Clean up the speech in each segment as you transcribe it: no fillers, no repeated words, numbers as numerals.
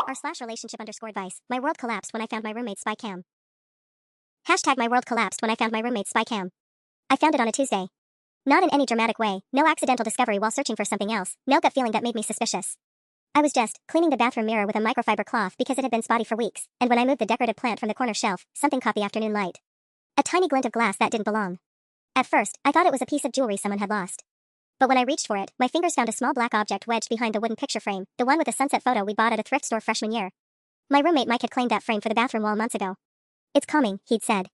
r/relationship_advice. My world collapsed when I found my roommate's spy cam. Hashtag my world collapsed when I found my roommate's spy cam. I found it on a Tuesday. Not in any dramatic way, no accidental discovery while searching for something else, no gut feeling that made me suspicious. I was just cleaning the bathroom mirror with a microfiber cloth because it had been spotty for weeks, and when I moved the decorative plant from the corner shelf, something caught the afternoon light. A tiny glint of glass that didn't belong. At first, I thought it was a piece of jewelry someone had lost. But when I reached for it, my fingers found a small black object wedged behind the wooden picture frame, the one with the sunset photo we bought at a thrift store freshman year. My roommate Mike had claimed that frame for the bathroom wall months ago. "It's calming," he'd said.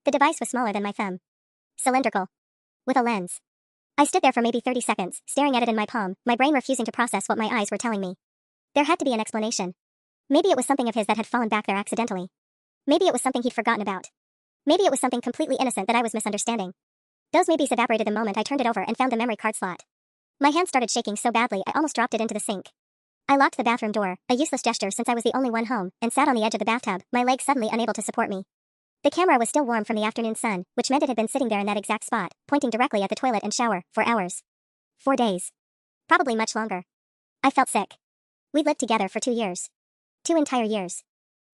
The device was smaller than my thumb. Cylindrical. With a lens. I stood there for maybe 30 seconds, staring at it in my palm, my brain refusing to process what my eyes were telling me. There had to be an explanation. Maybe it was something of his that had fallen back there accidentally. Maybe it was something he'd forgotten about. Maybe it was something completely innocent that I was misunderstanding. Those maybes evaporated the moment I turned it over and found the memory card slot. My hand started shaking so badly I almost dropped it into the sink. I locked the bathroom door, a useless gesture since I was the only one home, and sat on the edge of the bathtub, my legs suddenly unable to support me. The camera was still warm from the afternoon sun, which meant it had been sitting there in that exact spot, pointing directly at the toilet and shower, for hours. 4 days. Probably much longer. I felt sick. We'd lived together for 2 years. 2 entire years.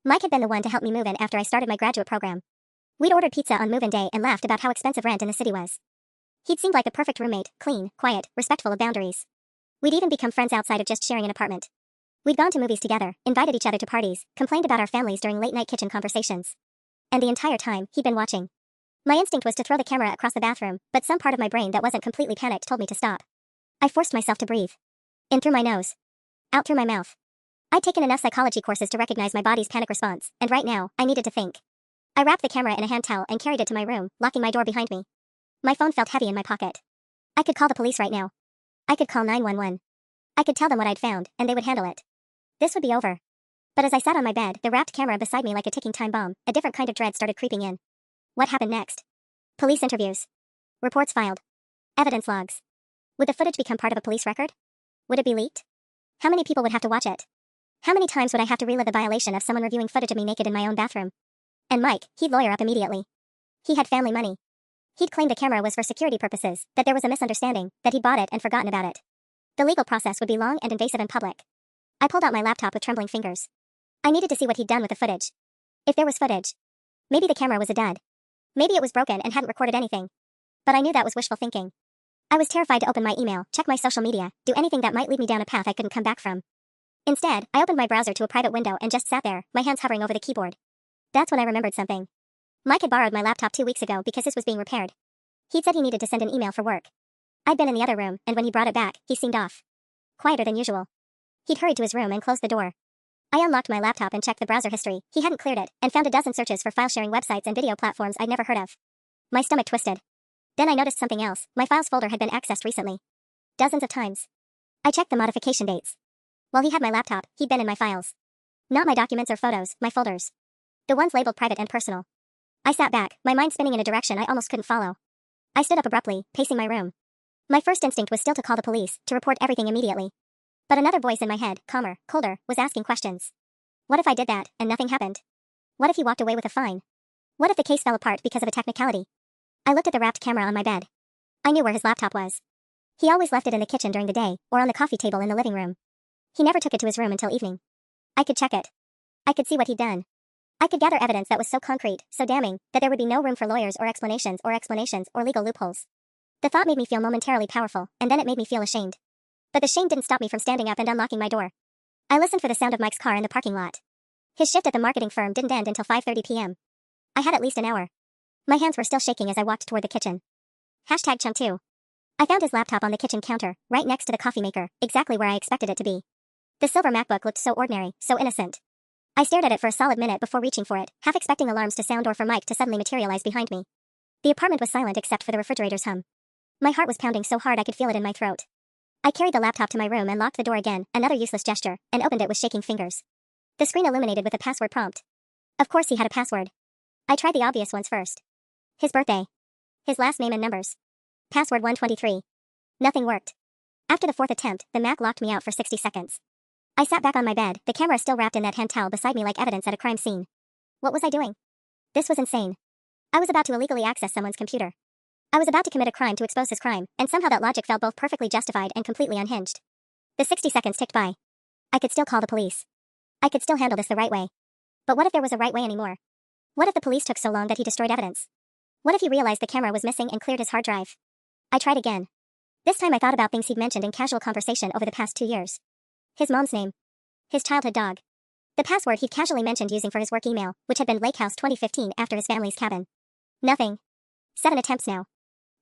Mike had been the one to help me move in after I started my graduate program. We'd ordered pizza on move-in day and laughed about how expensive rent in the city was. He'd seemed like the perfect roommate, clean, quiet, respectful of boundaries. We'd even become friends outside of just sharing an apartment. We'd gone to movies together, invited each other to parties, complained about our families during late-night kitchen conversations. And the entire time, he'd been watching. My instinct was to throw the camera across the bathroom, but some part of my brain that wasn't completely panicked told me to stop. I forced myself to breathe. In through my nose. Out through my mouth. I'd taken enough psychology courses to recognize my body's panic response, and right now, I needed to think. I wrapped the camera in a hand towel and carried it to my room, locking my door behind me. My phone felt heavy in my pocket. I could call the police right now. I could call 911. I could tell them what I'd found, and they would handle it. This would be over. But as I sat on my bed, the wrapped camera beside me like a ticking time bomb, a different kind of dread started creeping in. What happened next? Police interviews. Reports filed. Evidence logs. Would the footage become part of a police record? Would it be leaked? How many people would have to watch it? How many times would I have to relive the violation of someone reviewing footage of me naked in my own bathroom? And Mike, he'd lawyer up immediately. He had family money. He'd claimed the camera was for security purposes, that there was a misunderstanding, that he'd bought it and forgotten about it. The legal process would be long and invasive in public. I pulled out my laptop with trembling fingers. I needed to see what he'd done with the footage. If there was footage. Maybe the camera was a dud. Maybe it was broken and hadn't recorded anything. But I knew that was wishful thinking. I was terrified to open my email, check my social media, do anything that might lead me down a path I couldn't come back from. Instead, I opened my browser to a private window and just sat there, my hands hovering over the keyboard. That's when I remembered something. Mike had borrowed my laptop 2 weeks ago because his was being repaired. He'd said he needed to send an email for work. I'd been in the other room, and when he brought it back, he seemed off. Quieter than usual. He'd hurried to his room and closed the door. I unlocked my laptop and checked the browser history. He hadn't cleared it, and found a dozen searches for file-sharing websites and video platforms I'd never heard of. My stomach twisted. Then I noticed something else. My files folder had been accessed recently. Dozens of times. I checked the modification dates. While he had my laptop, he'd been in my files. Not my documents or photos, my folders. The ones labeled private and personal. I sat back, my mind spinning in a direction I almost couldn't follow. I stood up abruptly, pacing my room. My first instinct was still to call the police, to report everything immediately. But another voice in my head, calmer, colder, was asking questions. What if I did that, and nothing happened? What if he walked away with a fine? What if the case fell apart because of a technicality? I looked at the wrapped camera on my bed. I knew where his laptop was. He always left it in the kitchen during the day, or on the coffee table in the living room. He never took it to his room until evening. I could check it. I could see what he'd done. I could gather evidence that was so concrete, so damning, that there would be no room for lawyers or explanations or legal loopholes. The thought made me feel momentarily powerful, and then it made me feel ashamed. But the shame didn't stop me from standing up and unlocking my door. I listened for the sound of Mike's car in the parking lot. His shift at the marketing firm didn't end until 5:30 p.m. I had at least an hour. My hands were still shaking as I walked toward the kitchen. Hashtag chump 2. I found his laptop on the kitchen counter, right next to the coffee maker, exactly where I expected it to be. The silver MacBook looked so ordinary, so innocent. I stared at it for a solid minute before reaching for it, half expecting alarms to sound or for Mike to suddenly materialize behind me. The apartment was silent except for the refrigerator's hum. My heart was pounding so hard I could feel it in my throat. I carried the laptop to my room and locked the door again, another useless gesture, and opened it with shaking fingers. The screen illuminated with a password prompt. Of course he had a password. I tried the obvious ones first. His birthday. His last name and numbers. Password 123. Nothing worked. After the 4th attempt, the Mac locked me out for 60 seconds. I sat back on my bed, the camera still wrapped in that hand towel beside me like evidence at a crime scene. What was I doing? This was insane. I was about to illegally access someone's computer. I was about to commit a crime to expose his crime, and somehow that logic felt both perfectly justified and completely unhinged. The 60 seconds ticked by. I could still call the police. I could still handle this the right way. But what if there was a right way anymore? What if the police took so long that he destroyed evidence? What if he realized the camera was missing and cleared his hard drive? I tried again. This time I thought about things he'd mentioned in casual conversation over the past 2 years. His mom's name. His childhood dog. The password he'd casually mentioned using for his work email, which had been Lakehouse 2015 after his family's cabin. Nothing. 7 attempts now.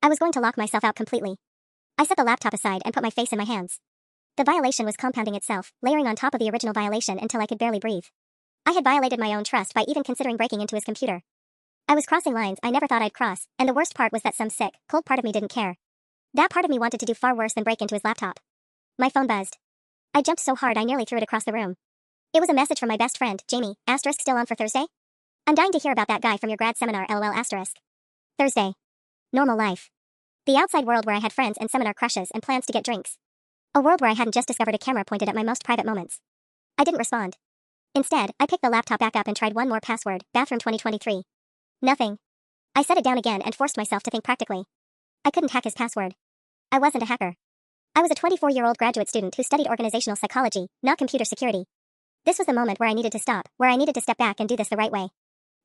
I was going to lock myself out completely. I set the laptop aside and put my face in my hands. The violation was compounding itself, layering on top of the original violation until I could barely breathe. I had violated my own trust by even considering breaking into his computer. I was crossing lines I never thought I'd cross, and the worst part was that some sick, cold part of me didn't care. That part of me wanted to do far worse than break into his laptop. My phone buzzed. I jumped so hard I nearly threw it across the room. It was a message from my best friend, Jamie, asterisk still on for Thursday? I'm dying to hear about that guy from your grad seminar, lol asterisk. Thursday. Normal life. The outside world where I had friends and seminar crushes and plans to get drinks. A world where I hadn't just discovered a camera pointed at my most private moments. I didn't respond. Instead, I picked the laptop back up and tried one more password, bathroom 2023. Nothing. I set it down again and forced myself to think practically. I couldn't hack his password. I wasn't a hacker. I was a 24-year-old graduate student who studied organizational psychology, not computer security. This was the moment where I needed to stop, where I needed to step back and do this the right way.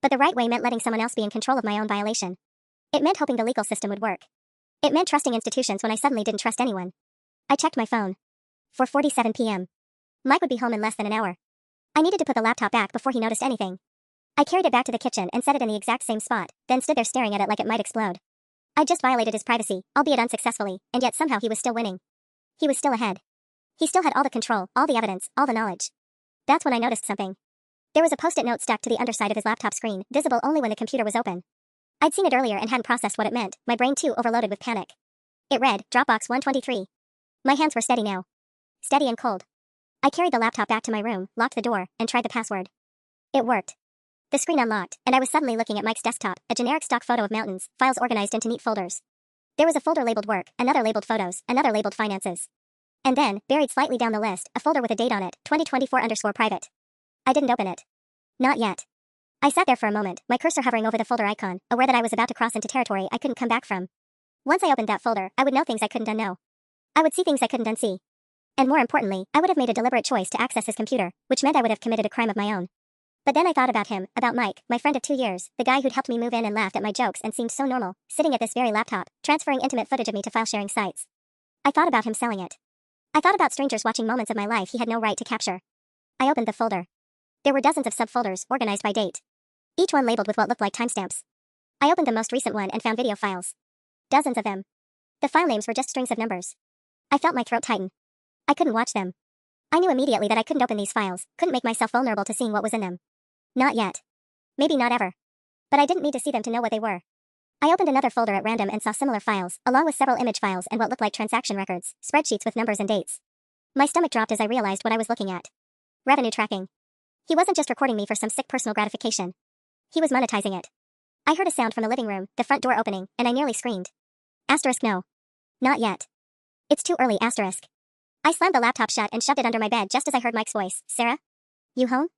But the right way meant letting someone else be in control of my own violation. It meant hoping the legal system would work. It meant trusting institutions when I suddenly didn't trust anyone. I checked my phone. 4:47 p.m. Mike would be home in less than an hour. I needed to put the laptop back before he noticed anything. I carried it back to the kitchen and set it in the exact same spot, then stood there staring at it like it might explode. I just violated his privacy, albeit unsuccessfully, and yet somehow he was still winning. He was still ahead. He still had all the control, all the evidence, all the knowledge. That's when I noticed something. There was a post-it note stuck to the underside of his laptop screen, visible only when the computer was open. I'd seen it earlier and hadn't processed what it meant, my brain too overloaded with panic. It read, Dropbox 123. My hands were steady now. Steady and cold. I carried the laptop back to my room, locked the door, and tried the password. It worked. The screen unlocked, and I was suddenly looking at Mike's desktop, a generic stock photo of mountains, files organized into neat folders. There was a folder labeled work, another labeled photos, another labeled finances. And then, buried slightly down the list, a folder with a date on it, 2024_private. I didn't open it. Not yet. I sat there for a moment, my cursor hovering over the folder icon, aware that I was about to cross into territory I couldn't come back from. Once I opened that folder, I would know things I couldn't unknow. I would see things I couldn't unsee. And more importantly, I would have made a deliberate choice to access his computer, which meant I would have committed a crime of my own. But then I thought about him, about Mike, my friend of 2 years, the guy who'd helped me move in and laughed at my jokes and seemed so normal, sitting at this very laptop, transferring intimate footage of me to file-sharing sites. I thought about him selling it. I thought about strangers watching moments of my life he had no right to capture. I opened the folder. There were dozens of subfolders, organized by date. Each one labeled with what looked like timestamps. I opened the most recent one and found video files. Dozens of them. The file names were just strings of numbers. I felt my throat tighten. I couldn't watch them. I knew immediately that I couldn't open these files, couldn't make myself vulnerable to seeing what was in them. Not yet. Maybe not ever. But I didn't need to see them to know what they were. I opened another folder at random and saw similar files, along with several image files and what looked like transaction records, spreadsheets with numbers and dates. My stomach dropped as I realized what I was looking at. Revenue tracking. He wasn't just recording me for some sick personal gratification. He was monetizing it. I heard a sound from the living room, the front door opening, and I nearly screamed. Asterisk no. Not yet. It's too early, asterisk. I slammed the laptop shut and shoved it under my bed just as I heard Mike's voice. Sarah? You home?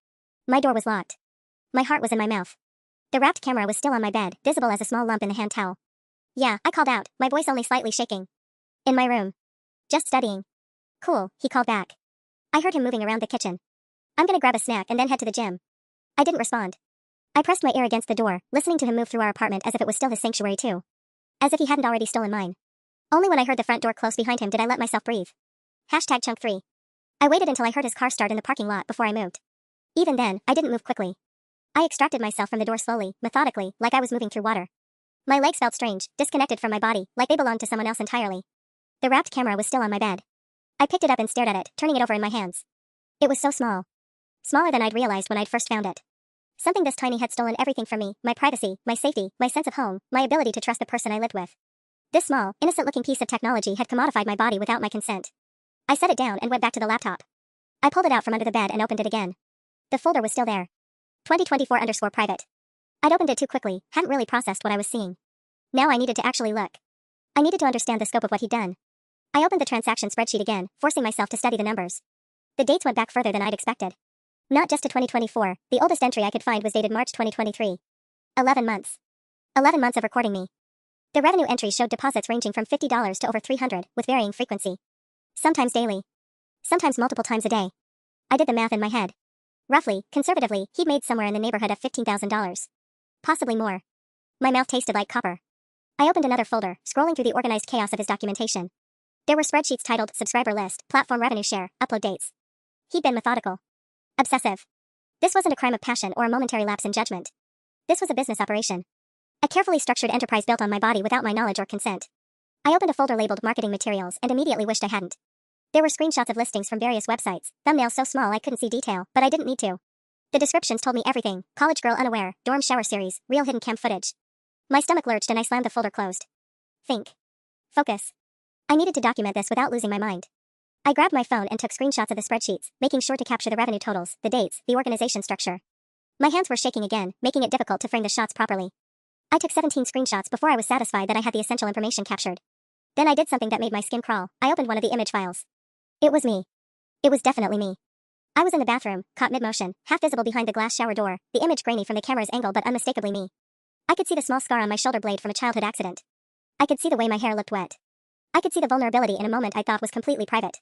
My door was locked. My heart was in my mouth. The wrapped camera was still on my bed, visible as a small lump in the hand towel. Yeah, I called out, my voice only slightly shaking. In my room. Just studying. Cool, he called back. I heard him moving around the kitchen. I'm gonna grab a snack and then head to the gym. I didn't respond. I pressed my ear against the door, listening to him move through our apartment as if it was still his sanctuary too. As if he hadn't already stolen mine. Only when I heard the front door close behind him did I let myself breathe. Hashtag chunk 3. I waited until I heard his car start in the parking lot before I moved. Even then, I didn't move quickly. I extracted myself from the door slowly, methodically, like I was moving through water. My legs felt strange, disconnected from my body, like they belonged to someone else entirely. The wrapped camera was still on my bed. I picked it up and stared at it, turning it over in my hands. It was so small. Smaller than I'd realized when I'd first found it. Something this tiny had stolen everything from me, my privacy, my safety, my sense of home, my ability to trust the person I lived with. This small, innocent-looking piece of technology had commodified my body without my consent. I set it down and went back to the laptop. I pulled it out from under the bed and opened it again. The folder was still there. 2024_private. I'd opened it too quickly, hadn't really processed what I was seeing. Now I needed to actually look. I needed to understand the scope of what he'd done. I opened the transaction spreadsheet again, forcing myself to study the numbers. The dates went back further than I'd expected. Not just to 2024, the oldest entry I could find was dated March 2023. 11 months. 11 months of recording me. The revenue entries showed deposits ranging from $50 to over $300, with varying frequency. Sometimes daily. Sometimes multiple times a day. I did the math in my head. Roughly, conservatively, he'd made somewhere in the neighborhood of $15,000. Possibly more. My mouth tasted like copper. I opened another folder, scrolling through the organized chaos of his documentation. There were spreadsheets titled subscriber list, platform revenue share, upload dates. He'd been methodical. Obsessive. This wasn't a crime of passion or a momentary lapse in judgment. This was a business operation. A carefully structured enterprise built on my body without my knowledge or consent. I opened a folder labeled marketing materials and immediately wished I hadn't. There were screenshots of listings from various websites, thumbnails so small I couldn't see detail, but I didn't need to. The descriptions told me everything: college girl unaware, dorm shower series, real hidden cam footage. My stomach lurched and I slammed the folder closed. Think. Focus. I needed to document this without losing my mind. I grabbed my phone and took screenshots of the spreadsheets, making sure to capture the revenue totals, the dates, the organization structure. My hands were shaking again, making it difficult to frame the shots properly. I took 17 screenshots before I was satisfied that I had the essential information captured. Then I did something that made my skin crawl. I opened one of the image files. It was me. It was definitely me. I was in the bathroom, caught mid-motion, half visible behind the glass shower door, the image grainy from the camera's angle but unmistakably me. I could see the small scar on my shoulder blade from a childhood accident. I could see the way my hair looked wet. I could see the vulnerability in a moment I thought was completely private.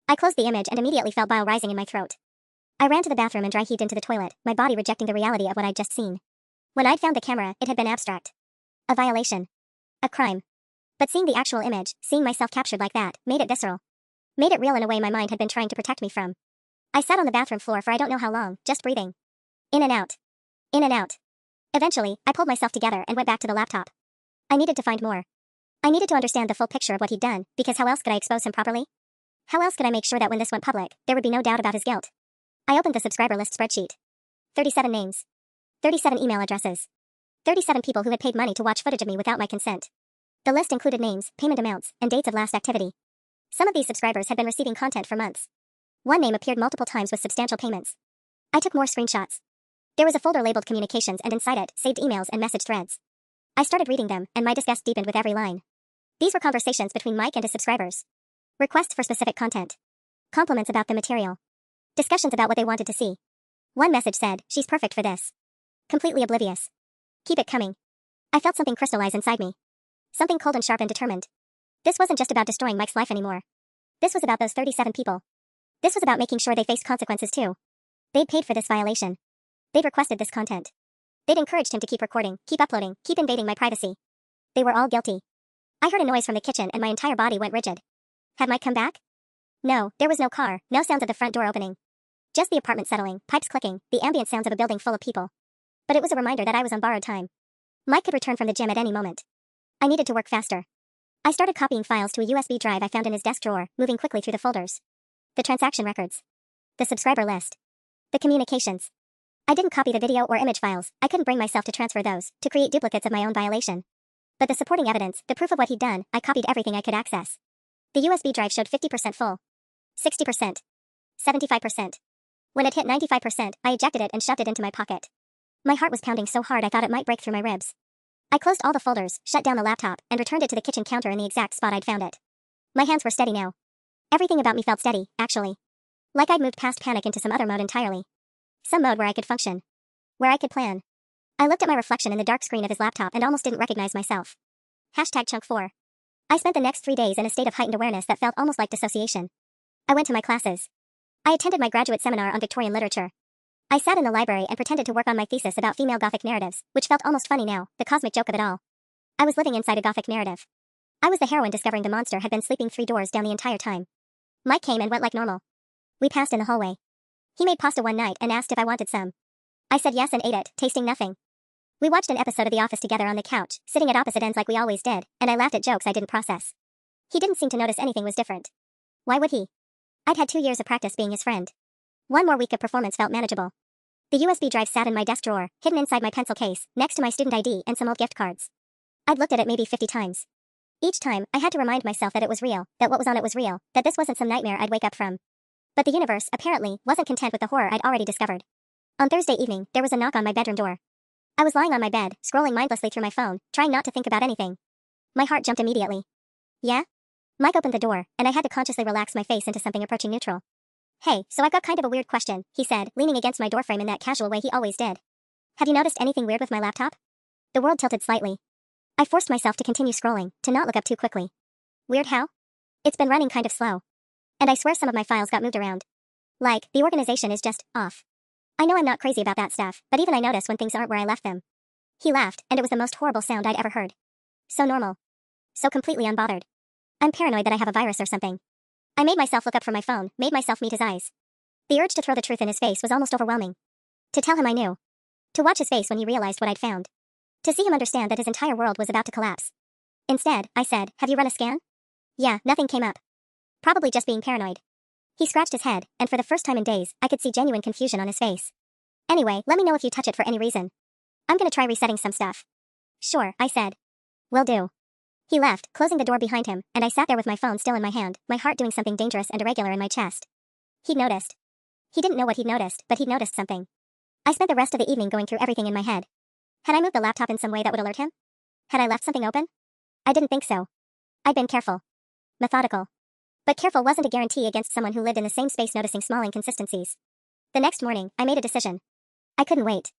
I closed the image and immediately felt bile rising in my throat. I ran to the bathroom and dry heaved into the toilet, my body rejecting the reality of what I'd just seen. When I'd found the camera, it had been abstract. A violation. A crime. But seeing the actual image, seeing myself captured like that, made it visceral. Made it real in a way my mind had been trying to protect me from. I sat on the bathroom floor for I don't know how long, just breathing. In and out. In and out. Eventually, I pulled myself together and went back to the laptop. I needed to find more. I needed to understand the full picture of what he'd done, because how else could I expose him properly? How else could I make sure that when this went public, there would be no doubt about his guilt? I opened the subscriber list spreadsheet. 37 names. 37 email addresses. 37 people who had paid money to watch footage of me without my consent. The list included names, payment amounts, and dates of last activity. Some of these subscribers had been receiving content for months. One name appeared multiple times with substantial payments. I took more screenshots. There was a folder labeled communications and inside it, saved emails and message threads. I started reading them, and my disgust deepened with every line. These were conversations between Mike and his subscribers. Requests for specific content. Compliments about the material. Discussions about what they wanted to see. One message said, "She's perfect for this." Completely oblivious. Keep it coming. I felt something crystallize inside me. Something cold and sharp and determined. This wasn't just about destroying Mike's life anymore. This was about those 37 people. This was about making sure they faced consequences too. They'd paid for this violation. They'd requested this content. They'd encouraged him to keep recording, keep uploading, keep invading my privacy. They were all guilty. I heard a noise from the kitchen and my entire body went rigid. Had Mike come back? No, there was no car, no sounds of the front door opening. Just the apartment settling, pipes clicking, the ambient sounds of a building full of people. But it was a reminder that I was on borrowed time. Mike could return from the gym at any moment. I needed to work faster. I started copying files to a USB drive I found in his desk drawer, moving quickly through the folders. The transaction records. The subscriber list. The communications. I didn't copy the video or image files, I couldn't bring myself to transfer those, to create duplicates of my own violation. But the supporting evidence, the proof of what he'd done, I copied everything I could access. The USB drive showed 50% full. 60%. 75%. When it hit 95%, I ejected it and shoved it into my pocket. My heart was pounding so hard I thought it might break through my ribs. I closed all the folders, shut down the laptop, and returned it to the kitchen counter in the exact spot I'd found it. My hands were steady now. Everything about me felt steady, actually. Like I'd moved past panic into some other mode entirely. Some mode where I could function. Where I could plan. I looked at my reflection in the dark screen of his laptop and almost didn't recognize myself. #Chunk4. I spent the next 3 days in a state of heightened awareness that felt almost like dissociation. I went to my classes. I attended my graduate seminar on Victorian literature. I sat in the library and pretended to work on my thesis about female Gothic narratives, which felt almost funny now, the cosmic joke of it all. I was living inside a Gothic narrative. I was the heroine discovering the monster had been sleeping 3 doors down the entire time. Mike came and went like normal. We passed in the hallway. He made pasta one night and asked if I wanted some. I said yes and ate it, tasting nothing. We watched an episode of The Office together on the couch, sitting at opposite ends like we always did, and I laughed at jokes I didn't process. He didn't seem to notice anything was different. Why would he? I'd had 2 years of practice being his friend. 1 more week of performance felt manageable. The USB drive sat in my desk drawer, hidden inside my pencil case, next to my student ID and some old gift cards. I'd looked at it maybe 50 times. Each time, I had to remind myself that it was real, that what was on it was real, that this wasn't some nightmare I'd wake up from. But the universe, apparently, wasn't content with the horror I'd already discovered. On Thursday evening, there was a knock on my bedroom door. I was lying on my bed, scrolling mindlessly through my phone, trying not to think about anything. My heart jumped immediately. Yeah? Mike opened the door, and I had to consciously relax my face into something approaching neutral. Hey, so I've got kind of a weird question, he said, leaning against my doorframe in that casual way he always did. Have you noticed anything weird with my laptop? The world tilted slightly. I forced myself to continue scrolling, to not look up too quickly. Weird how? It's been running kind of slow. And I swear some of my files got moved around. Like, the organization is just off. I know I'm not crazy about that stuff, but even I notice when things aren't where I left them. He laughed, and it was the most horrible sound I'd ever heard. So normal. So completely unbothered. I'm paranoid that I have a virus or something. I made myself look up from my phone, made myself meet his eyes. The urge to throw the truth in his face was almost overwhelming. To tell him I knew. To watch his face when he realized what I'd found. To see him understand that his entire world was about to collapse. Instead, I said, "Have you run a scan?" "Yeah, nothing came up." Probably just being paranoid. He scratched his head, and for the first time in days, I could see genuine confusion on his face. "Anyway, let me know if you touch it for any reason. I'm gonna try resetting some stuff." "Sure," I said. "Will do." He left, closing the door behind him, and I sat there with my phone still in my hand, my heart doing something dangerous and irregular in my chest. He'd noticed. He didn't know what he'd noticed, but he'd noticed something. I spent the rest of the evening going through everything in my head. Had I moved the laptop in some way that would alert him? Had I left something open? I didn't think so. I'd been careful. Methodical. But careful wasn't a guarantee against someone who lived in the same space noticing small inconsistencies. The next morning, I made a decision. I couldn't wait.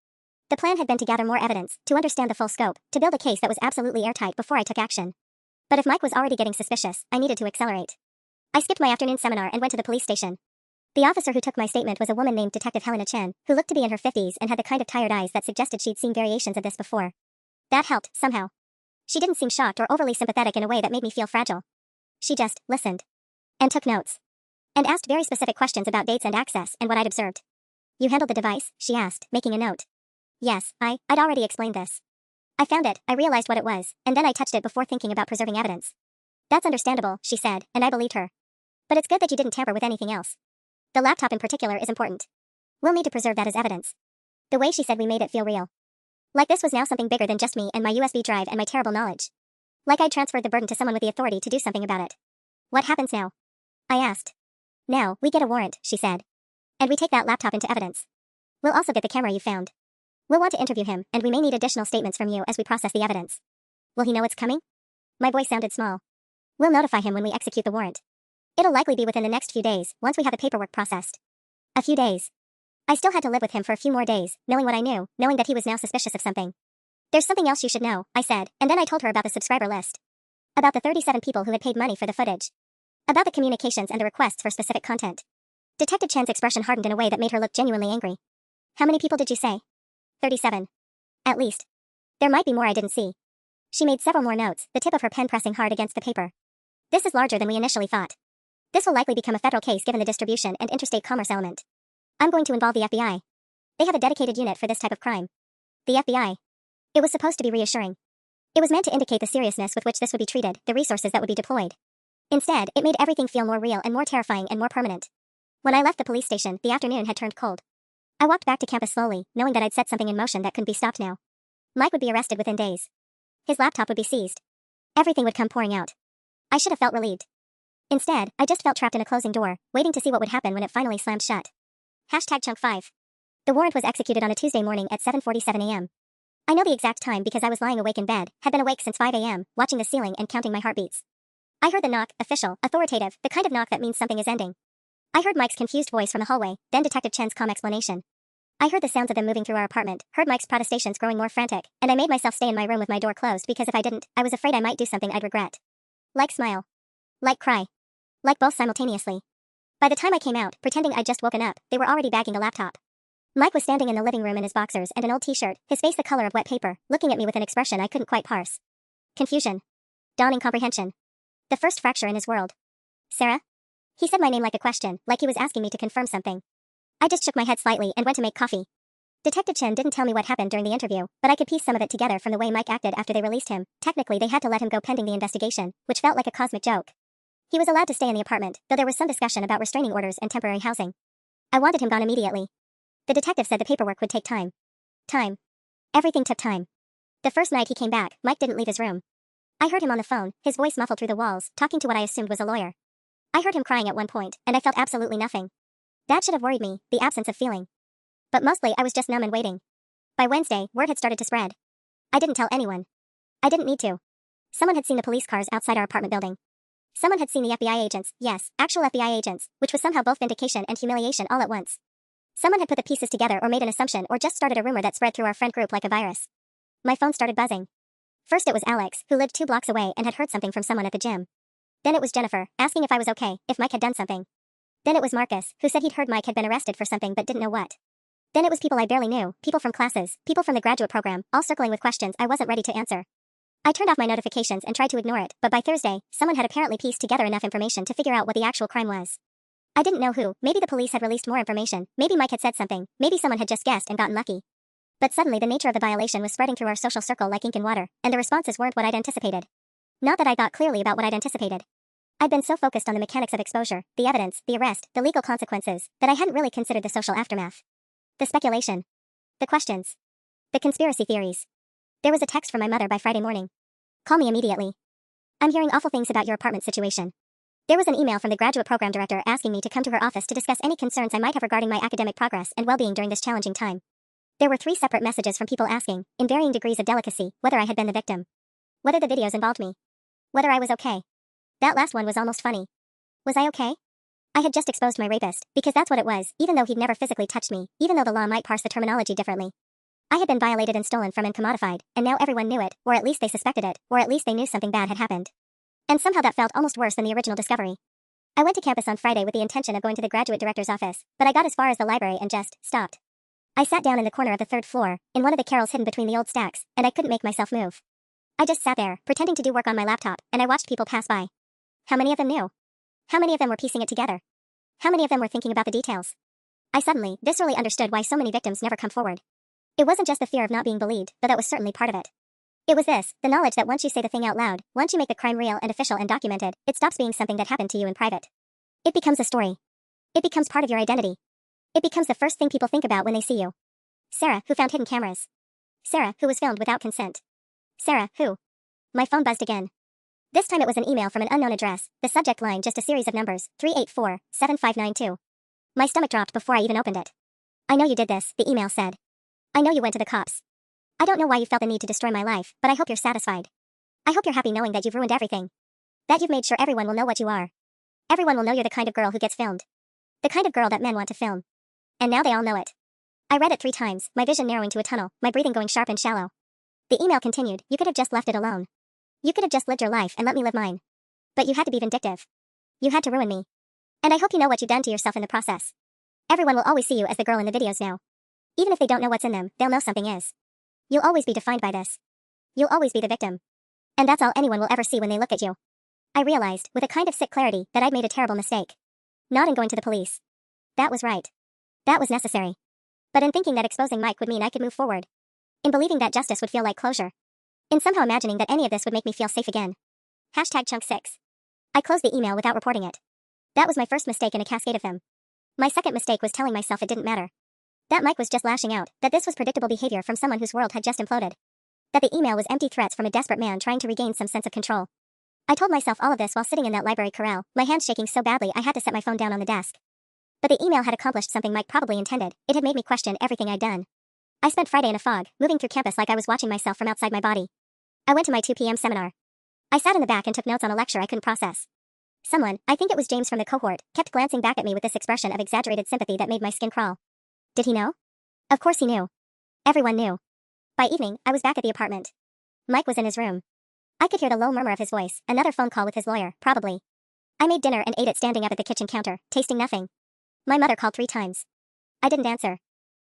The plan had been to gather more evidence, to understand the full scope, to build a case that was absolutely airtight before I took action. But if Mike was already getting suspicious, I needed to accelerate. I skipped my afternoon seminar and went to the police station. The officer who took my statement was a woman named Detective Helena Chen, who looked to be in her 50s and had the kind of tired eyes that suggested she'd seen variations of this before. That helped, somehow. She didn't seem shocked or overly sympathetic in a way that made me feel fragile. She just listened. And took notes. And asked very specific questions about dates and access and what I'd observed. "You handled the device?" she asked, making a note. "Yes, I'd already explained this. I found it, I realized what it was, and then I touched it before thinking about preserving evidence." "That's understandable," she said, and I believed her. "But it's good that you didn't tamper with anything else. The laptop in particular is important. We'll need to preserve that as evidence." The way she said we made it feel real. Like this was now something bigger than just me and my USB drive and my terrible knowledge. Like I'd transferred the burden to someone with the authority to do something about it. "What happens now?" I asked. "Now, we get a warrant," she said. "And we take that laptop into evidence. We'll also get the camera you found. We'll want to interview him, and we may need additional statements from you as we process the evidence." "Will he know it's coming?" My voice sounded small. "We'll notify him when we execute the warrant. It'll likely be within the next few days, once we have the paperwork processed." A few days. I still had to live with him for a few more days, knowing what I knew, knowing that he was now suspicious of something. "There's something else you should know," I said, and then I told her about the subscriber list. About the 37 people who had paid money for the footage. About the communications and the requests for specific content. Detective Chen's expression hardened in a way that made her look genuinely angry. "How many people did you say?" 37. "At least. There might be more I didn't see." She made several more notes, the tip of her pen pressing hard against the paper. "This is larger than we initially thought. This will likely become a federal case given the distribution and interstate commerce element. I'm going to involve the FBI. They have a dedicated unit for this type of crime." The FBI. It was supposed to be reassuring. It was meant to indicate the seriousness with which this would be treated, the resources that would be deployed. Instead, it made everything feel more real and more terrifying and more permanent. When I left the police station, the afternoon had turned cold. I walked back to campus slowly, knowing that I'd set something in motion that couldn't be stopped now. Mike would be arrested within days. His laptop would be seized. Everything would come pouring out. I should have felt relieved. Instead, I just felt trapped in a closing door, waiting to see what would happen when it finally slammed shut. #Chunk 5. The warrant was executed on a Tuesday morning at 7:47 a.m. I know the exact time because I was lying awake in bed, had been awake since 5 a.m., watching the ceiling and counting my heartbeats. I heard the knock, official, authoritative, the kind of knock that means something is ending. I heard Mike's confused voice from the hallway, then Detective Chen's calm explanation. I heard the sounds of them moving through our apartment, heard Mike's protestations growing more frantic, and I made myself stay in my room with my door closed because if I didn't, I was afraid I might do something I'd regret. Like smile. Like cry. Like both simultaneously. By the time I came out, pretending I'd just woken up, they were already bagging the laptop. Mike was standing in the living room in his boxers and an old t-shirt, his face the color of wet paper, looking at me with an expression I couldn't quite parse. Confusion. Dawning comprehension. The first fracture in his world. "Sarah?" He said my name like a question, like he was asking me to confirm something. I just shook my head slightly and went to make coffee. Detective Chen didn't tell me what happened during the interview, but I could piece some of it together from the way Mike acted after they released him. Technically, they had to let him go pending the investigation, which felt like a cosmic joke. He was allowed to stay in the apartment, though there was some discussion about restraining orders and temporary housing. I wanted him gone immediately. The detective said the paperwork would take time. Time. Everything took time. The first night he came back, Mike didn't leave his room. I heard him on the phone, his voice muffled through the walls, talking to what I assumed was a lawyer. I heard him crying at one point, and I felt absolutely nothing. That should have worried me, the absence of feeling. But mostly I was just numb and waiting. By Wednesday, word had started to spread. I didn't tell anyone. I didn't need to. Someone had seen the police cars outside our apartment building. Someone had seen the FBI agents, yes, actual FBI agents, which was somehow both vindication and humiliation all at once. Someone had put the pieces together or made an assumption or just started a rumor that spread through our friend group like a virus. My phone started buzzing. First it was Alex, who lived 2 blocks away and had heard something from someone at the gym. Then it was Jennifer, asking if I was okay, if Mike had done something. Then it was Marcus, who said he'd heard Mike had been arrested for something but didn't know what. Then it was people I barely knew, people from classes, people from the graduate program, all circling with questions I wasn't ready to answer. I turned off my notifications and tried to ignore it, but by Thursday, someone had apparently pieced together enough information to figure out what the actual crime was. I didn't know who, maybe the police had released more information, maybe Mike had said something, maybe someone had just guessed and gotten lucky. But suddenly the nature of the violation was spreading through our social circle like ink in water, and the responses weren't what I'd anticipated. Not that I thought clearly about what I'd anticipated. I'd been so focused on the mechanics of exposure, the evidence, the arrest, the legal consequences, that I hadn't really considered the social aftermath. The speculation. The questions. The conspiracy theories. There was a text from my mother by Friday morning. Call me immediately. I'm hearing awful things about your apartment situation. There was an email from the graduate program director asking me to come to her office to discuss any concerns I might have regarding my academic progress and well-being during this challenging time. There were 3 separate messages from people asking, in varying degrees of delicacy, whether I had been the victim. Whether the videos involved me. Whether I was okay. That last one was almost funny. Was I okay? I had just exposed my rapist, because that's what it was, even though he'd never physically touched me, even though the law might parse the terminology differently. I had been violated and stolen from and commodified, and now everyone knew it, or at least they suspected it, or at least they knew something bad had happened. And somehow that felt almost worse than the original discovery. I went to campus on Friday with the intention of going to the graduate director's office, but I got as far as the library and just stopped. I sat down in the corner of the 3rd floor, in one of the carrels hidden between the old stacks, and I couldn't make myself move. I just sat there, pretending to do work on my laptop, and I watched people pass by. How many of them knew? How many of them were piecing it together? How many of them were thinking about the details? I suddenly, viscerally understood why so many victims never come forward. It wasn't just the fear of not being believed, though that was certainly part of it. It was this, the knowledge that once you say the thing out loud, once you make the crime real and official and documented, it stops being something that happened to you in private. It becomes a story. It becomes part of your identity. It becomes the first thing people think about when they see you. Sarah, who found hidden cameras. Sarah, who was filmed without consent. Sarah, who? My phone buzzed again. This time it was an email from an unknown address, the subject line just a series of numbers, 384-7592. My stomach dropped before I even opened it. I know you did this, the email said. I know you went to the cops. I don't know why you felt the need to destroy my life, but I hope you're satisfied. I hope you're happy knowing that you've ruined everything. That you've made sure everyone will know what you are. Everyone will know you're the kind of girl who gets filmed. The kind of girl that men want to film. And now they all know it. I read it 3 times, my vision narrowing to a tunnel, my breathing going sharp and shallow. The email continued, you could have just left it alone. You could have just lived your life and let me live mine. But you had to be vindictive. You had to ruin me. And I hope you know what you've done to yourself in the process. Everyone will always see you as the girl in the videos now. Even if they don't know what's in them, they'll know something is. You'll always be defined by this. You'll always be the victim. And that's all anyone will ever see when they look at you. I realized, with a kind of sick clarity, that I'd made a terrible mistake. Not in going to the police. That was right. That was necessary. But in thinking that exposing Mike would mean I could move forward. In believing that justice would feel like closure. In somehow imagining that any of this would make me feel safe again. #chunk6. I closed the email without reporting it. That was my first mistake in a cascade of them. My second mistake was telling myself it didn't matter. That Mike was just lashing out, that this was predictable behavior from someone whose world had just imploded. That the email was empty threats from a desperate man trying to regain some sense of control. I told myself all of this while sitting in that library corral, my hands shaking so badly I had to set my phone down on the desk. But the email had accomplished something Mike probably intended, it had made me question everything I'd done. I spent Friday in a fog, moving through campus like I was watching myself from outside my body. I went to my 2 p.m. seminar. I sat in the back and took notes on a lecture I couldn't process. Someone, I think it was James from the cohort, kept glancing back at me with this expression of exaggerated sympathy that made my skin crawl. Did he know? Of course he knew. Everyone knew. By evening, I was back at the apartment. Mike was in his room. I could hear the low murmur of his voice, another phone call with his lawyer, probably. I made dinner and ate it standing up at the kitchen counter, tasting nothing. My mother called 3 times. I didn't answer.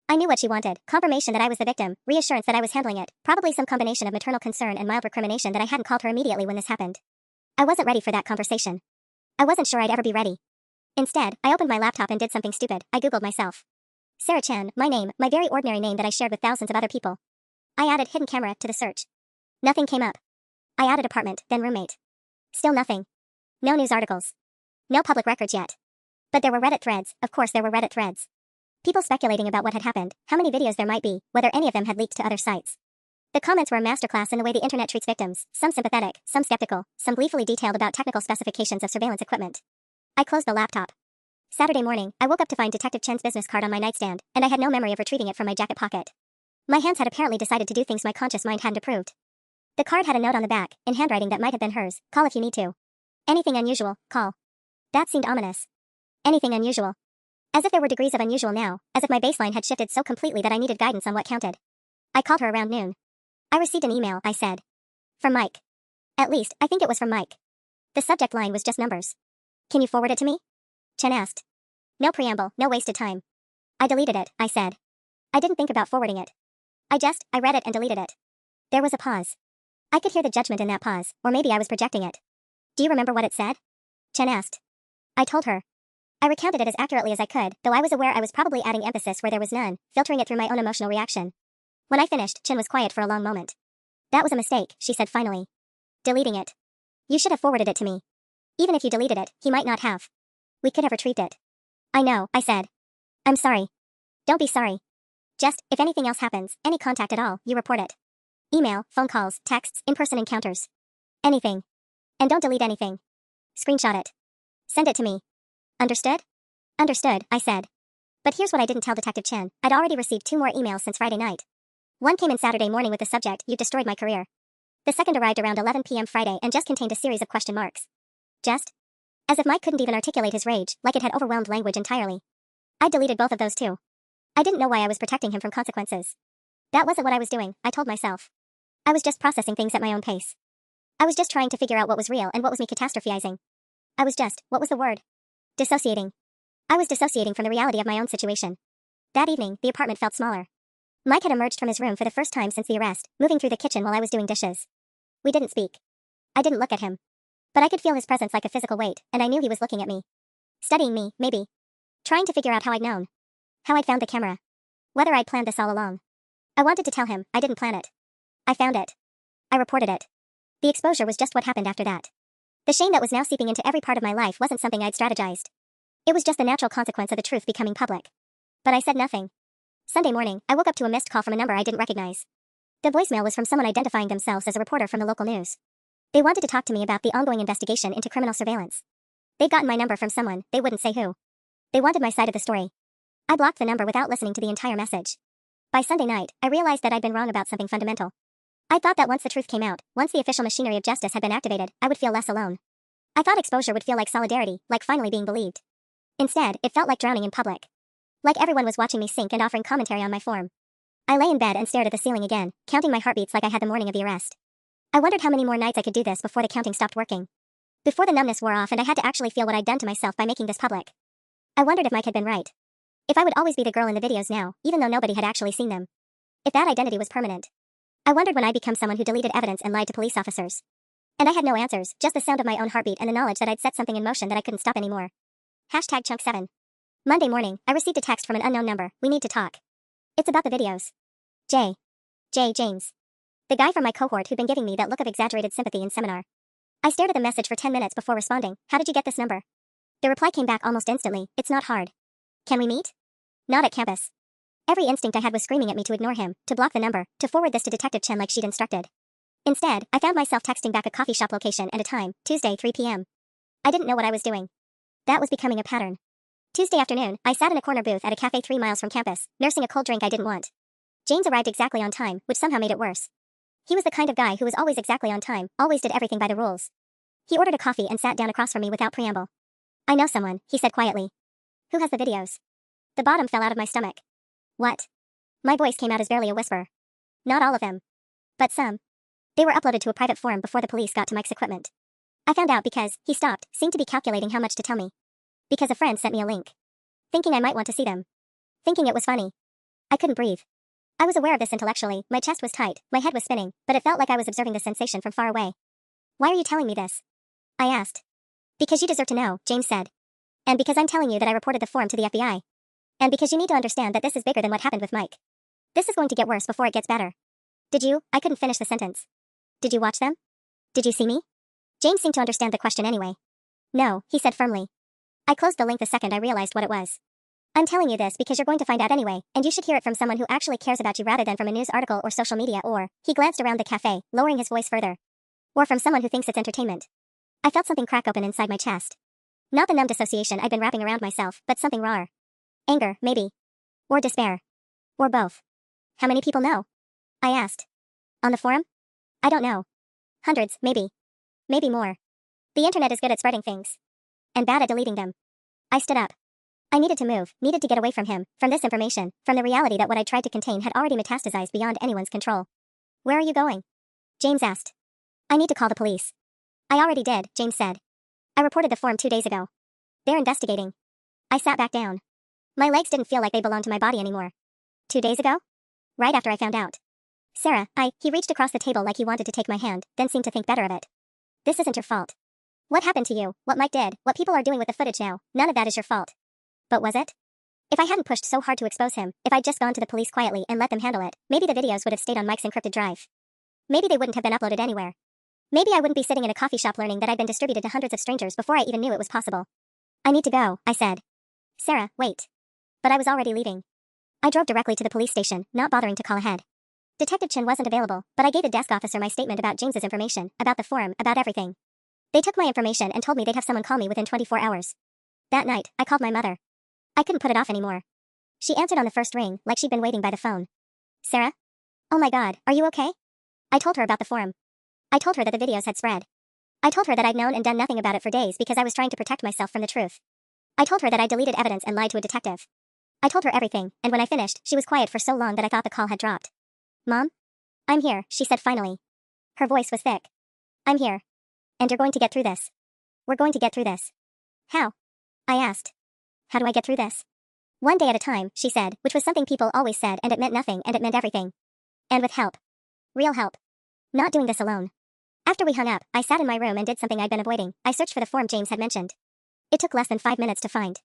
I knew what she wanted, confirmation that I was the victim, reassurance that I was handling it, probably some combination of maternal concern and mild recrimination that I hadn't called her immediately when this happened. I wasn't ready for that conversation. I wasn't sure I'd ever be ready. Instead, I opened my laptop and did something stupid. I googled myself. Sarah Chan, my name, my very ordinary name that I shared with thousands of other people. I added hidden camera to the search. Nothing came up. I added apartment, then roommate. Still nothing. No news articles. No public records yet. But there were Reddit threads, of course there were Reddit threads. People speculating about what had happened, how many videos there might be, whether any of them had leaked to other sites. The comments were a masterclass in the way the internet treats victims, some sympathetic, some skeptical, some gleefully detailed about technical specifications of surveillance equipment. I closed the laptop. Saturday morning, I woke up to find Detective Chen's business card on my nightstand, and I had no memory of retrieving it from my jacket pocket. My hands had apparently decided to do things my conscious mind hadn't approved. The card had a note on the back, in handwriting that might have been hers, call if you need to. Anything unusual, call. That seemed ominous. Anything unusual. As if there were degrees of unusual now, as if my baseline had shifted so completely that I needed guidance on what counted. I called her around noon. I received an email, I said. From Mike. At least, I think it was from Mike. The subject line was just numbers. Can you forward it to me? Chen asked. No preamble, no wasted time. I deleted it, I said. I didn't think about forwarding it. I read it and deleted it. There was a pause. I could hear the judgment in that pause, or maybe I was projecting it. Do you remember what it said? Chen asked. I told her. I recounted it as accurately as I could, though I was aware I was probably adding emphasis where there was none, filtering it through my own emotional reaction. When I finished, Chen was quiet for a long moment. That was a mistake, she said finally. Deleting it. You should have forwarded it to me. Even if you deleted it, he might not have. We could have retrieved it. I know, I said. I'm sorry. Don't be sorry. Just, if anything else happens, any contact at all, you report it. Email, phone calls, texts, in-person encounters. Anything. And don't delete anything. Screenshot it. Send it to me. Understood? Understood, I said. But here's what I didn't tell Detective Chen. I'd already received 2 more emails since Friday night. One came in Saturday morning with the subject, "You destroyed my career." The second arrived around 11 p.m. Friday and just contained a series of question marks. Just? As if Mike couldn't even articulate his rage, like it had overwhelmed language entirely. I deleted both of those too. I didn't know why I was protecting him from consequences. That wasn't what I was doing, I told myself. I was just processing things at my own pace. I was just trying to figure out what was real and what was me catastrophizing. What was the word? Dissociating. I was dissociating from the reality of my own situation. That evening, the apartment felt smaller. Mike had emerged from his room for the first time since the arrest, moving through the kitchen while I was doing dishes. We didn't speak. I didn't look at him. But I could feel his presence like a physical weight, and I knew he was looking at me. Studying me, maybe. Trying to figure out how I'd known. How I'd found the camera. Whether I'd planned this all along. I wanted to tell him, I didn't plan it. I found it. I reported it. The exposure was just what happened after that. The shame that was now seeping into every part of my life wasn't something I'd strategized. It was just the natural consequence of the truth becoming public. But I said nothing. Sunday morning, I woke up to a missed call from a number I didn't recognize. The voicemail was from someone identifying themselves as a reporter from the local news. They wanted to talk to me about the ongoing investigation into criminal surveillance. They'd gotten my number from someone, they wouldn't say who. They wanted my side of the story. I blocked the number without listening to the entire message. By Sunday night, I realized that I'd been wrong about something fundamental. I thought that once the truth came out, once the official machinery of justice had been activated, I would feel less alone. I thought exposure would feel like solidarity, like finally being believed. Instead, it felt like drowning in public. Like everyone was watching me sink and offering commentary on my form. I lay in bed and stared at the ceiling again, counting my heartbeats like I had the morning of the arrest. I wondered how many more nights I could do this before the counting stopped working. Before the numbness wore off and I had to actually feel what I'd done to myself by making this public. I wondered if Mike had been right. If I would always be the girl in the videos now, even though nobody had actually seen them. If that identity was permanent. I wondered when I'd become someone who deleted evidence and lied to police officers. And I had no answers, just the sound of my own heartbeat and the knowledge that I'd set something in motion that I couldn't stop anymore. #Chunk7. Monday morning, I received a text from an unknown number. "We need to talk. It's about the videos." James. The guy from my cohort who'd been giving me that look of exaggerated sympathy in seminar. I stared at the message for 10 minutes before responding. "How did you get this number?" The reply came back almost instantly. "It's not hard. Can we meet?" Not at campus. Every instinct I had was screaming at me to ignore him, to block the number, to forward this to Detective Chen like she'd instructed. Instead, I found myself texting back a coffee shop location and a time, Tuesday 3 p.m. I didn't know what I was doing. That was becoming a pattern. Tuesday afternoon, I sat in a corner booth at a cafe 3 miles from campus, nursing a cold drink I didn't want. James arrived exactly on time, which somehow made it worse. He was the kind of guy who was always exactly on time, always did everything by the rules. He ordered a coffee and sat down across from me without preamble. "I know someone," he said quietly. "Who has the videos?" The bottom fell out of my stomach. "What?" My voice came out as barely a whisper. "Not all of them. But some. They were uploaded to a private forum before the police got to Mike's equipment. I found out because," he stopped, seemed to be calculating how much to tell me. "Because a friend sent me a link. Thinking I might want to see them. Thinking it was funny." I couldn't breathe. I was aware of this intellectually, my chest was tight, my head was spinning, but it felt like I was observing the sensation from far away. "Why are you telling me this?" I asked. "Because you deserve to know," James said. "And because I'm telling you that I reported the form to the FBI. And because you need to understand that this is bigger than what happened with Mike. This is going to get worse before it gets better." I couldn't finish the sentence. "Did you watch them? Did you see me?" James seemed to understand the question anyway. "No," he said firmly. I closed the link the second I realized what it was. "I'm telling you this because you're going to find out anyway, and you should hear it from someone who actually cares about you rather than from a news article or social media or," he glanced around the cafe, lowering his voice further, "or from someone who thinks it's entertainment." I felt something crack open inside my chest. Not the numb dissociation I'd been wrapping around myself, but something rawer. Anger, maybe. Or despair. Or both. "How many people know?" I asked. "On the forum?" "I don't know. Hundreds, maybe. Maybe more. The internet is good at spreading things. And bad at deleting them." I stood up. I needed to move, needed to get away from him, from this information, from the reality that what I tried to contain had already metastasized beyond anyone's control. "Where are you going?" James asked. "I need to call the police." "I already did," James said. "I reported the form 2 days ago. They're investigating." I sat back down. My legs didn't feel like they belonged to my body anymore. 2 days ago? Right after I found out. Sarah, he reached across the table like he wanted to take my hand, then seemed to think better of it. This isn't your fault. What happened to you, what Mike did, what people are doing with the footage now, none of that is your fault. But was it? If I hadn't pushed so hard to expose him, if I'd just gone to the police quietly and let them handle it, maybe the videos would have stayed on Mike's encrypted drive. Maybe they wouldn't have been uploaded anywhere. Maybe I wouldn't be sitting in a coffee shop learning that I'd been distributed to hundreds of strangers before I even knew it was possible. I need to go, I said. Sarah, wait. But I was already leaving. I drove directly to the police station, not bothering to call ahead. Detective Chin wasn't available, but I gave the desk officer my statement about James's information, about the forum, about everything. They took my information and told me they'd have someone call me within 24 hours. That night, I called my mother. I couldn't put it off anymore. She answered on the first ring, like she'd been waiting by the phone. Sarah? Oh my God, are you okay? I told her about the forum. I told her that the videos had spread. I told her that I'd known and done nothing about it for days because I was trying to protect myself from the truth. I told her that I deleted evidence and lied to a detective. I told her everything, and when I finished, she was quiet for so long that I thought the call had dropped. Mom? I'm here, she said finally. Her voice was thick. I'm here. And you're going to get through this. We're going to get through this. How? I asked. How do I get through this? One day at a time, she said, which was something people always said, and it meant nothing and it meant everything. And with help. Real help. Not doing this alone. After we hung up, I sat in my room and did something I'd been avoiding. I searched for the form James had mentioned. It took less than 5 minutes to find.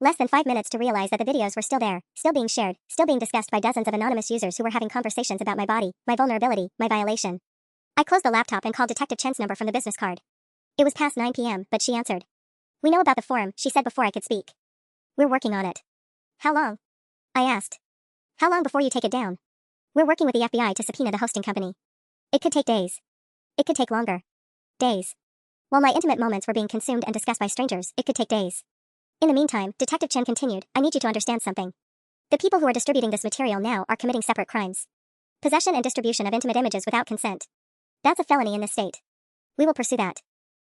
Less than 5 minutes to realize that the videos were still there, still being shared, still being discussed by dozens of anonymous users who were having conversations about my body, my vulnerability, my violation. I closed the laptop and called Detective Chen's number from the business card. It was past 9 p.m., but she answered. We know about the forum, she said before I could speak. We're working on it. How long? I asked. How long before you take it down? We're working with the FBI to subpoena the hosting company. It could take days. It could take longer. Days. While my intimate moments were being consumed and discussed by strangers, it could take days. In the meantime, Detective Chen continued, I need you to understand something. The people who are distributing this material now are committing separate crimes. Possession and distribution of intimate images without consent. That's a felony in this state. We will pursue that.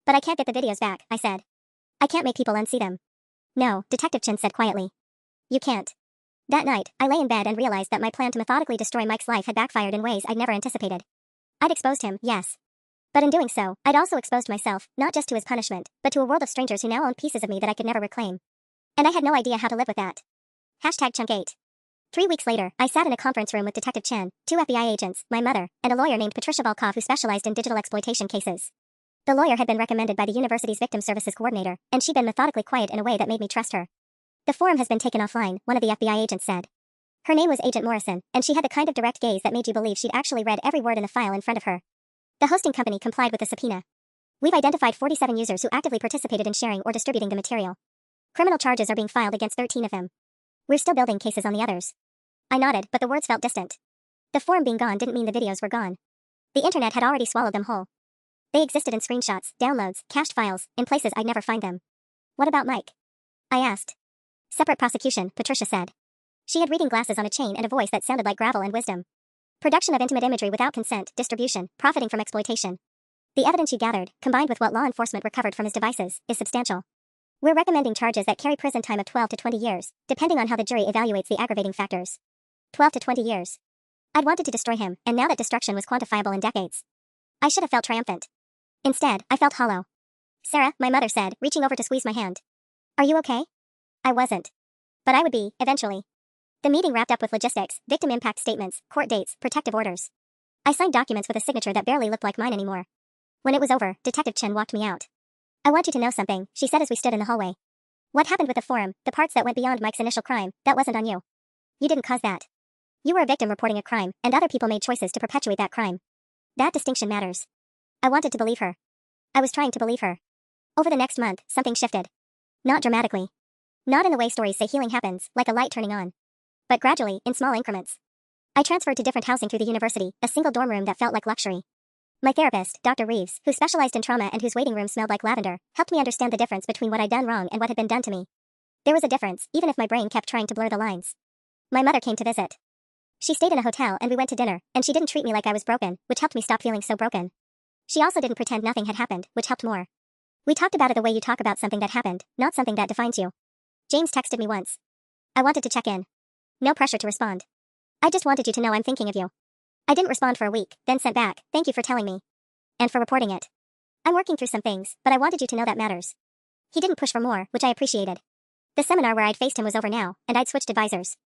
But I can't get the videos back, I said. I can't make people unsee them. No, Detective Chen said quietly. You can't. That night, I lay in bed and realized that my plan to methodically destroy Mike's life had backfired in ways I'd never anticipated. I'd exposed him, yes. But in doing so, I'd also exposed myself, not just to his punishment, but to a world of strangers who now owned pieces of me that I could never reclaim. And I had no idea how to live with that. #Chunk8. 3 weeks later, I sat in a conference room with Detective Chen, 2 FBI agents, my mother, and a lawyer named Patricia Volkov who specialized in digital exploitation cases. The lawyer had been recommended by the university's victim services coordinator, and she'd been methodically quiet in a way that made me trust her. The forum has been taken offline, one of the FBI agents said. Her name was Agent Morrison, and she had the kind of direct gaze that made you believe she'd actually read every word in the file in front of her. The hosting company complied with the subpoena. We've identified 47 users who actively participated in sharing or distributing the material. Criminal charges are being filed against 13 of them. We're still building cases on the others. I nodded, but the words felt distant. The forum being gone didn't mean the videos were gone. The internet had already swallowed them whole. They existed in screenshots, downloads, cached files, in places I'd never find them. What about Mike? I asked. Separate prosecution, Patricia said. She had reading glasses on a chain and a voice that sounded like gravel and wisdom. Production of intimate imagery without consent, distribution, profiting from exploitation. The evidence you gathered, combined with what law enforcement recovered from his devices, is substantial. We're recommending charges that carry prison time of 12 to 20 years, depending on how the jury evaluates the aggravating factors. 12 to 20 years. I'd wanted to destroy him, and now that destruction was quantifiable in decades. I should have felt triumphant. Instead, I felt hollow. Sarah, my mother said, reaching over to squeeze my hand. Are you okay? I wasn't. But I would be, eventually. The meeting wrapped up with logistics, victim impact statements, court dates, protective orders. I signed documents with a signature that barely looked like mine anymore. When it was over, Detective Chen walked me out. I want you to know something, she said as we stood in the hallway. What happened with the forum, the parts that went beyond Mike's initial crime, that wasn't on you. You didn't cause that. You were a victim reporting a crime, and other people made choices to perpetuate that crime. That distinction matters. I wanted to believe her. I was trying to believe her. Over the next month, something shifted. Not dramatically. Not in the way stories say healing happens, like a light turning on. But gradually, in small increments. I transferred to different housing through the university, a single dorm room that felt like luxury. My therapist, Dr. Reeves, who specialized in trauma and whose waiting room smelled like lavender, helped me understand the difference between what I'd done wrong and what had been done to me. There was a difference, even if my brain kept trying to blur the lines. My mother came to visit. She stayed in a hotel and we went to dinner, and she didn't treat me like I was broken, which helped me stop feeling so broken. She also didn't pretend nothing had happened, which helped more. We talked about it the way you talk about something that happened, not something that defines you. James texted me once. I wanted to check in. No pressure to respond. I just wanted you to know I'm thinking of you. I didn't respond for a week, then sent back, thank you for telling me. And for reporting it. I'm working through some things, but I wanted you to know that matters. He didn't push for more, which I appreciated. The seminar where I'd faced him was over now, and I'd switched advisors.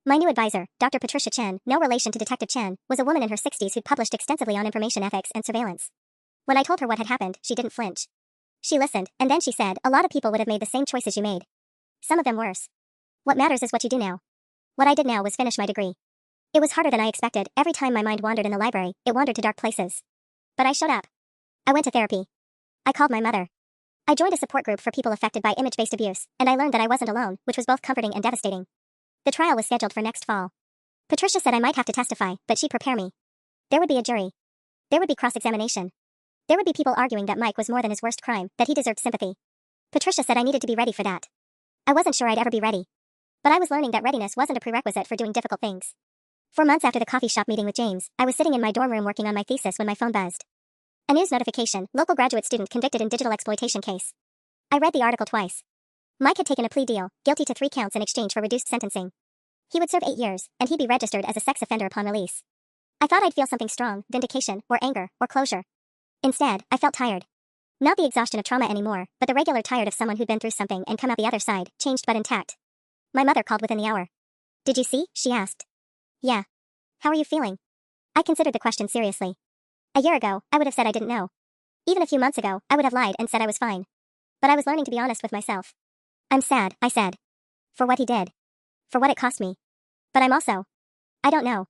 My new advisor, Dr. Patricia Chen, no relation to Detective Chen, was a woman in her 60s who'd published extensively on information ethics and surveillance. When I told her what had happened, she didn't flinch. She listened, and then she said, a lot of people would have made the same choices you made. Some of them worse. What matters is what you do now. What I did now was finish my degree. It was harder than I expected. Every time my mind wandered in the library, it wandered to dark places. But I showed up. I went to therapy. I called my mother. I joined a support group for people affected by image-based abuse, and I learned that I wasn't alone, which was both comforting and devastating. The trial was scheduled for next fall. Patricia said I might have to testify, but she'd prepare me. There would be a jury. There would be cross-examination. There would be people arguing that Mike was more than his worst crime, that he deserved sympathy. Patricia said I needed to be ready for that. I wasn't sure I'd ever be ready. But I was learning that readiness wasn't a prerequisite for doing difficult things. 4 months after the coffee shop meeting with James, I was sitting in my dorm room working on my thesis when my phone buzzed. A news notification, local graduate student convicted in digital exploitation case. I read the article twice. Mike had taken a plea deal, guilty to 3 counts in exchange for reduced sentencing. He would serve 8 years, and he'd be registered as a sex offender upon release. I thought I'd feel something strong, vindication, or anger, or closure. Instead, I felt tired. Not the exhaustion of trauma anymore, but the regular tired of someone who'd been through something and come out the other side, changed but intact. My mother called within the hour. Did you see? She asked. Yeah. How are you feeling? I considered the question seriously. A year ago, I would have said I didn't know. Even a few months ago, I would have lied and said I was fine. But I was learning to be honest with myself. I'm sad, I said. For what he did. For what it cost me. But I'm also, I don't know.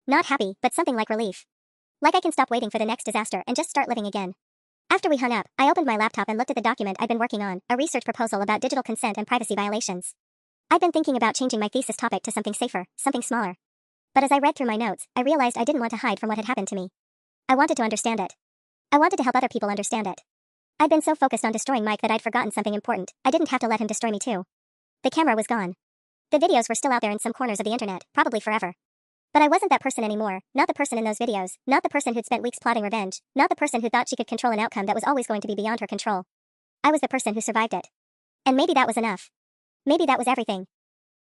Not happy, but something like relief. Like I can stop waiting for the next disaster and just start living again. After we hung up, I opened my laptop and looked at the document I'd been working on, a research proposal about digital consent and privacy violations. I'd been thinking about changing my thesis topic to something safer, something smaller. But as I read through my notes, I realized I didn't want to hide from what had happened to me. I wanted to understand it. I wanted to help other people understand it. I'd been so focused on destroying Mike that I'd forgotten something important. I didn't have to let him destroy me too. The camera was gone. The videos were still out there in some corners of the internet, probably forever. But I wasn't that person anymore, not the person in those videos, not the person who'd spent weeks plotting revenge, not the person who thought she could control an outcome that was always going to be beyond her control. I was the person who survived it. And maybe that was enough. Maybe that was everything.